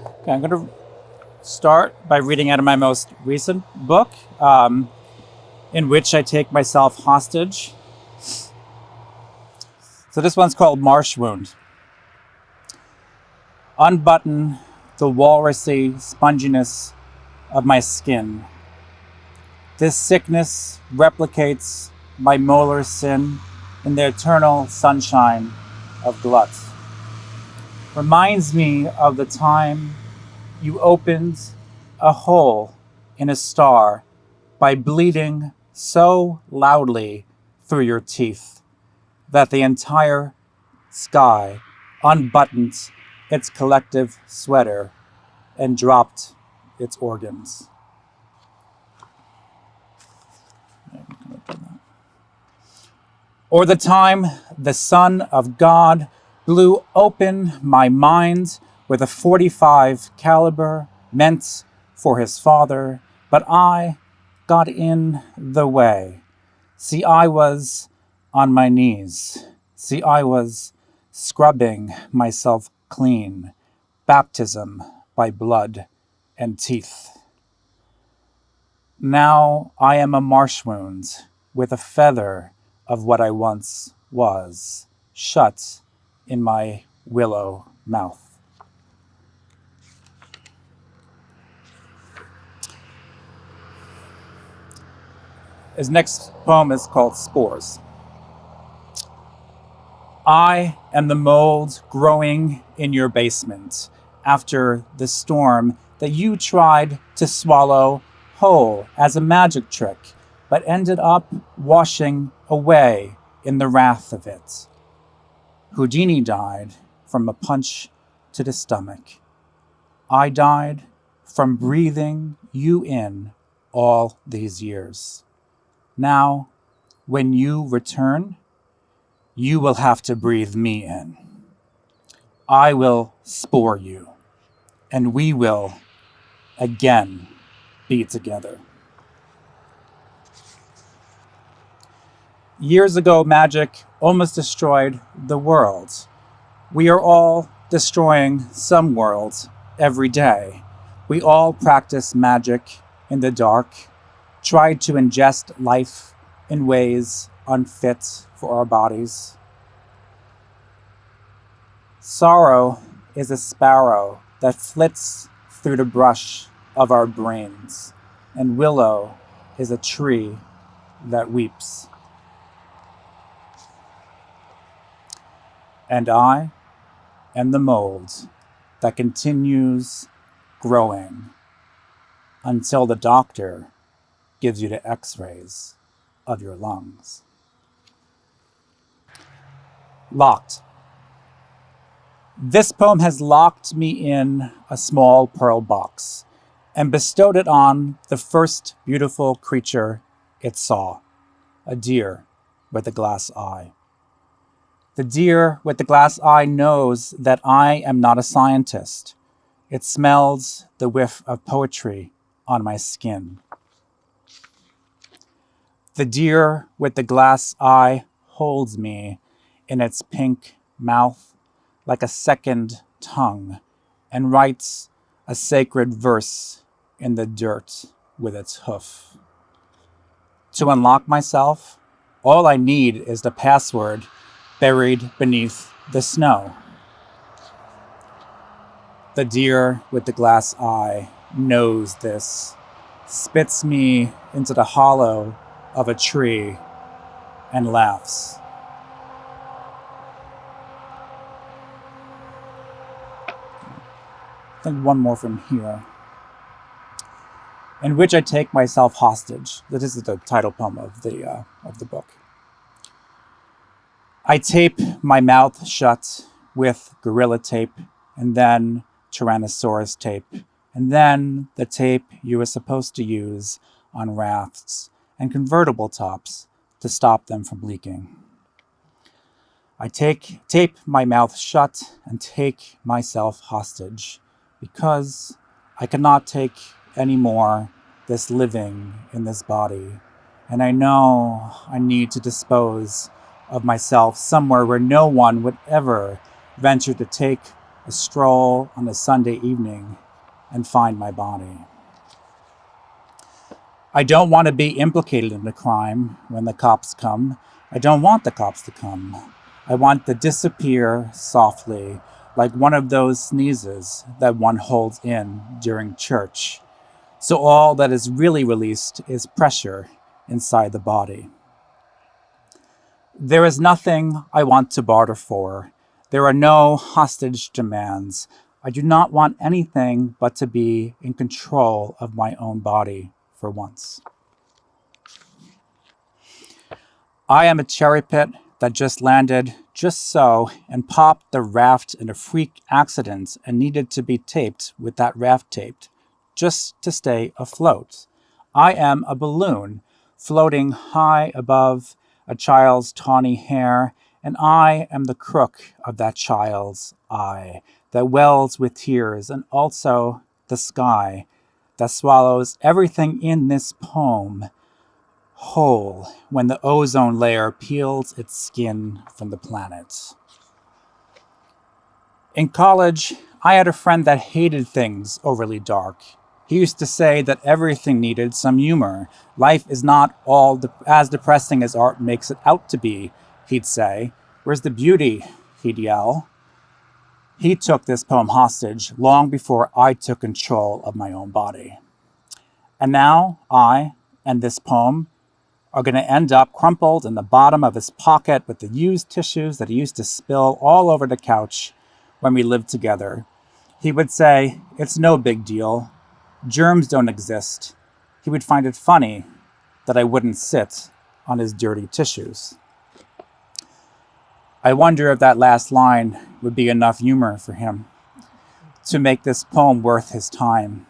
Okay, I'm going to start by reading out of my most recent book, in which I take myself hostage. So this one's called Marsh Wound. Unbutton the walrusy sponginess of my skin. This sickness replicates my molar sin in the eternal sunshine of glut. Reminds me of the time you opened a hole in a star by bleeding so loudly through your teeth that the entire sky unbuttoned its collective sweater and dropped its organs. Or the time the Son of God blew open my mind with a .45 caliber meant for his father, but I got in the way. See, I was on my knees. See, I was scrubbing myself clean. Baptism by blood and teeth. Now I am a marsh wound with a feather of what I once was, shut in my willow mouth. His next poem is called Spores. I am the mold growing in your basement after the storm that you tried to swallow whole as a magic trick, but ended up washing away in the wrath of it. Houdini died from a punch to the stomach. I died from breathing you in all these years. Now, when you return, you will have to breathe me in. I will spore you, and we will again be together. Years ago, magic almost destroyed the world. We are all destroying some worlds every day. We all practice magic in the dark, try to ingest life in ways unfit for our bodies. Sorrow is a sparrow that flits through the brush of our brains, and willow is a tree that weeps. And I am the mold that continues growing until the doctor gives you the x-rays of your lungs. Locked. This poem has locked me in a small pearl box and bestowed it on the first beautiful creature it saw, a deer with a glass eye. The deer with the glass eye knows that I am not a scientist. It smells the whiff of poetry on my skin. The deer with the glass eye holds me in its pink mouth like a second tongue and writes a sacred verse in the dirt with its hoof. To unlock myself, all I need is the password buried beneath the snow. The deer with the glass eye knows this, spits me into the hollow of a tree, and laughs. I think one more from here. In which I take myself hostage. This is the title poem of the book. I tape my mouth shut with gorilla tape, and then Tyrannosaurus tape, and then the tape you were supposed to use on rafts and convertible tops to stop them from leaking. I tape my mouth shut and take myself hostage because I cannot take any more this living in this body, and I know I need to dispose of myself somewhere where no one would ever venture to take a stroll on a Sunday evening, and find my body. I don't want to be implicated in a crime when the cops come. I don't want the cops to come. I want to disappear softly, like one of those sneezes that one holds in during church. So all that is really released is pressure inside the body. There is nothing I want to barter for. There are no hostage demands. I do not want anything but to be in control of my own body for once. I am a cherry pit that just landed just so and popped the raft in a freak accident and needed to be taped with that raft taped just to stay afloat. I am a balloon floating high above a child's tawny hair, and I am the crook of that child's eye that wells with tears, and also the sky that swallows everything in this poem whole when the ozone layer peels its skin from the planet. In college, I had a friend that hated things overly dark. He used to say that everything needed some humor. Life is not all as depressing as art makes it out to be, he'd say. Where's the beauty? He'd yell. He took this poem hostage long before I took control of my own body. And now I and this poem are going to end up crumpled in the bottom of his pocket with the used tissues that he used to spill all over the couch when we lived together. He would say, "It's no big deal. Germs don't exist." He would find it funny that I wouldn't sit on his dirty tissues. I wonder if that last line would be enough humor for him to make this poem worth his time.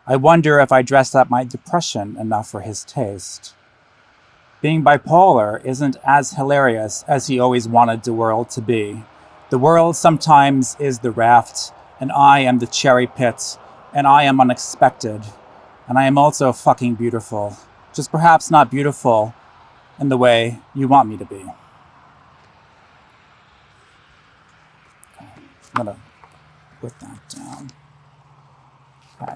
I wonder if I dressed up my depression enough for his taste. Being bipolar isn't as hilarious as he always wanted the world to be. The world sometimes is the raft, and I am the cherry pit, and I am unexpected, and I am also fucking beautiful. Just perhaps not beautiful in the way you want me to be. Okay, I'm gonna put that down. Okay.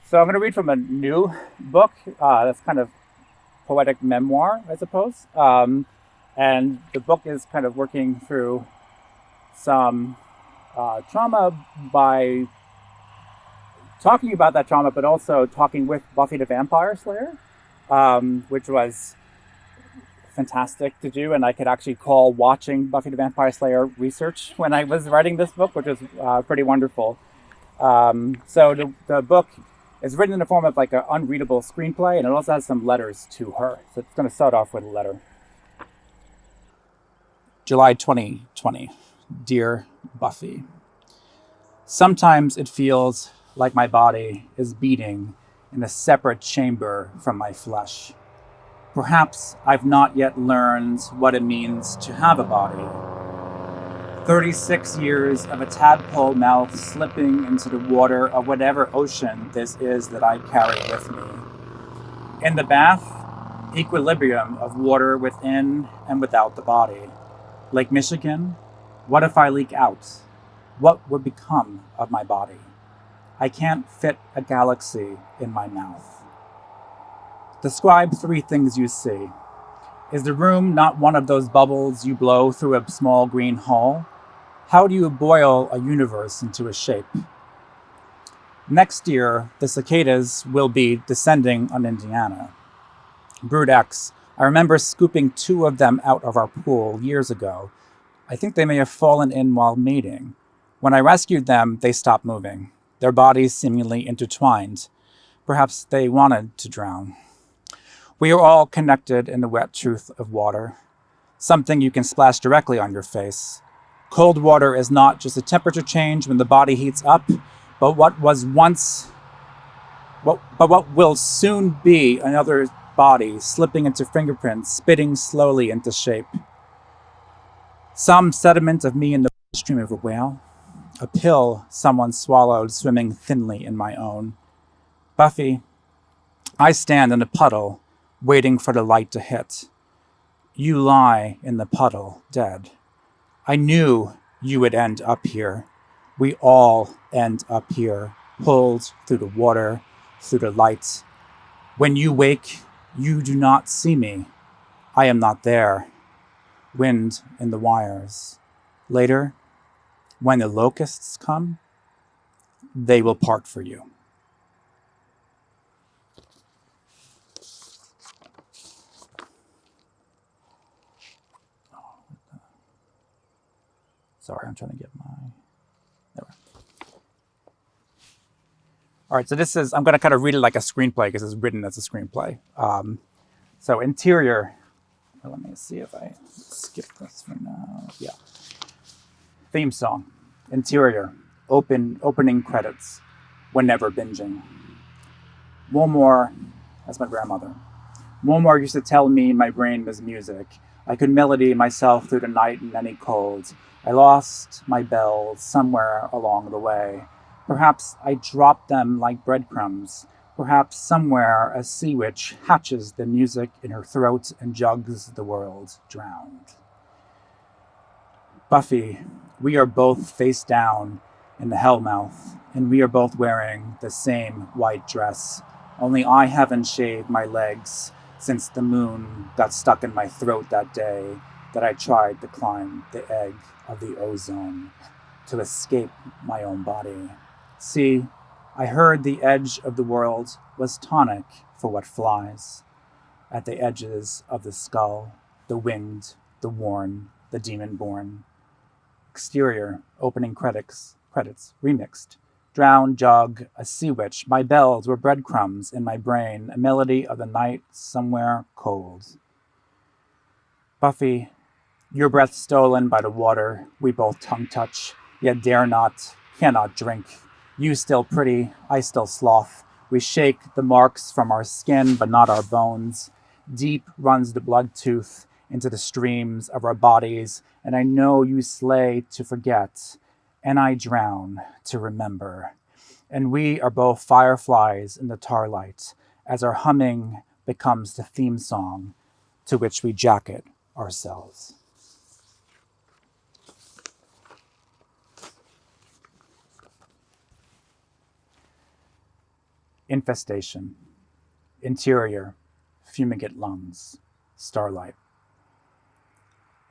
So I'm going to read from a new book that's kind of poetic memoir, I suppose. And the book is kind of working through some trauma by talking about that trauma, but also talking with Buffy the Vampire Slayer, which was fantastic to do. And I could actually call watching Buffy the Vampire Slayer research when I was writing this book, which was pretty wonderful. So the book is written in the form of like an unreadable screenplay, and it also has some letters to her. So it's going to start off with a letter. July 2020. Dear Buffy, sometimes it feels like my body is beating in a separate chamber from my flesh. Perhaps I've not yet learned what it means to have a body. 36 years of a tadpole mouth slipping into the water of whatever ocean this is that I carry with me. In the bath, equilibrium of water within and without the body. Lake Michigan, what if I leak out? What would become of my body? I can't fit a galaxy in my mouth. Describe 3 things you see. Is the room not one of those bubbles you blow through a small green hole? How do you boil a universe into a shape? Next year, the cicadas will be descending on Indiana. Brood X, I remember scooping 2 of them out of our pool years ago. I think they may have fallen in while mating. When I rescued them, they stopped moving, their bodies seemingly intertwined. Perhaps they wanted to drown. We are all connected in the wet truth of water, something you can splash directly on your face. Cold water is not just a temperature change when the body heats up, but what will soon be another body slipping into fingerprints, spitting slowly into shape. Some sediment of me in the stream of a whale, a pill someone swallowed swimming thinly in my own. Buffy, I stand in a puddle, waiting for the light to hit. You lie in the puddle, dead. I knew you would end up here. We all end up here, pulled through the water, through the light. When you wake, you do not see me. I am not there. Wind in the wires. Later, when the locusts come, they will part for you. Sorry, I'm trying to get my... There we go. All right, so this is, I'm going to kind of read it like a screenplay because it's written as a screenplay. So interior, let me see if I skip this for now. Yeah. Theme song, interior, opening credits, whenever binging. Wilmore, that's my grandmother. Wilmore used to tell me my brain was music. I could melody myself through the night in any cold. I lost my bells somewhere along the way. Perhaps I dropped them like breadcrumbs. Perhaps somewhere a sea witch hatches the music in her throat and jugs the world drowned. Buffy, we are both face down in the hellmouth, and we are both wearing the same white dress. Only I haven't shaved my legs since the moon got stuck in my throat that day that I tried to climb the egg of the ozone to escape my own body. See, I heard the edge of the world was tonic for what flies. At the edges of the skull, the winged, the worn, the demon-born. Exterior, opening credits, remixed. Drowned jug, a sea witch. My bells were breadcrumbs in my brain, a melody of the night somewhere cold. Buffy, your breath stolen by the water, we both tongue touch, yet dare not, cannot drink. You still pretty, I still sloth. We shake the marks from our skin, but not our bones. Deep runs the blood tooth into the streams of our bodies, and I know you slay to forget, and I drown to remember. And we are both fireflies in the tarlight, as our humming becomes the theme song to which we jacket ourselves. Infestation. Interior. Fumigate lungs. Starlight.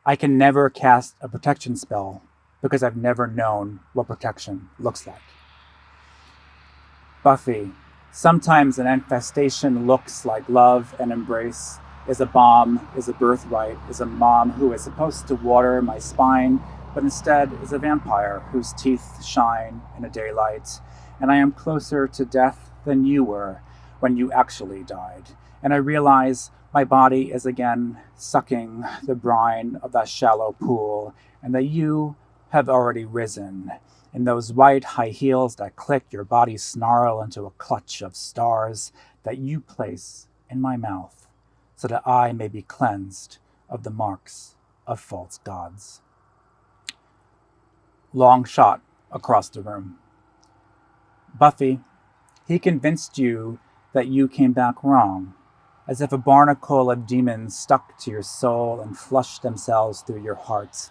I can never cast a protection spell because I've never known what protection looks like. Buffy. Sometimes an infestation looks like love and embrace, is a bomb, is a birthright, is a mom who is supposed to water my spine, but instead is a vampire whose teeth shine in a daylight. And I am closer to death than you were when you actually died. And I realize my body is again sucking the brine of that shallow pool, and that you have already risen. In those white high heels that click, your body snarl into a clutch of stars that you place in my mouth, so that I may be cleansed of the marks of false gods. Long shot across the room. Buffy, he convinced you that you came back wrong, as if a barnacle of demons stuck to your soul and flushed themselves through your heart.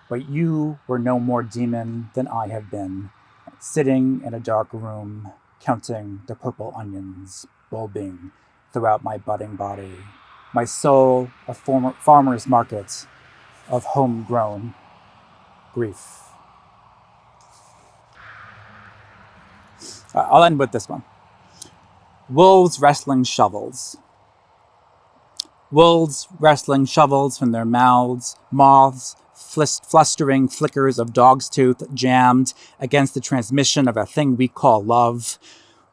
But you were no more demon than I have been, sitting in a dark room, counting the purple onions bulbing throughout my budding body. My soul a farmer's market of homegrown grief. I'll end with this one. Wolves wrestling shovels. Wolves wrestling shovels from their mouths, moths, flustering flickers of dog's tooth jammed against the transmission of a thing we call love,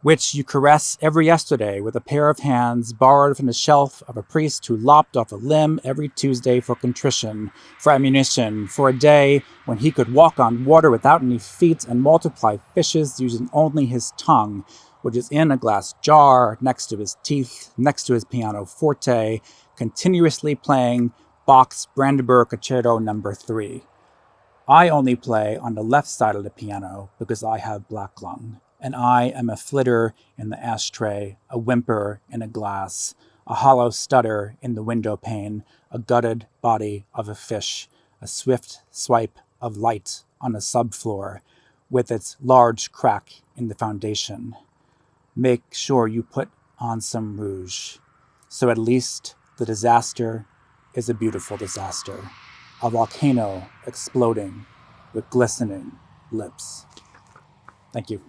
which you caress every yesterday with a pair of hands borrowed from the shelf of a priest who lopped off a limb every Tuesday for contrition, for ammunition, for a day when he could walk on water without any feet and multiply fishes using only his tongue, which is in a glass jar next to his teeth, next to his pianoforte, continuously playing Bach's Brandenburg Concerto No. 3. I only play on the left side of the piano because I have black lung, and I am a flitter in the ashtray, a whimper in a glass, a hollow stutter in the window pane, a gutted body of a fish, a swift swipe of light on a subfloor with its large crack in the foundation. Make sure you put on some rouge, so at least the disaster is a beautiful disaster, a volcano exploding with glistening lips. Thank you.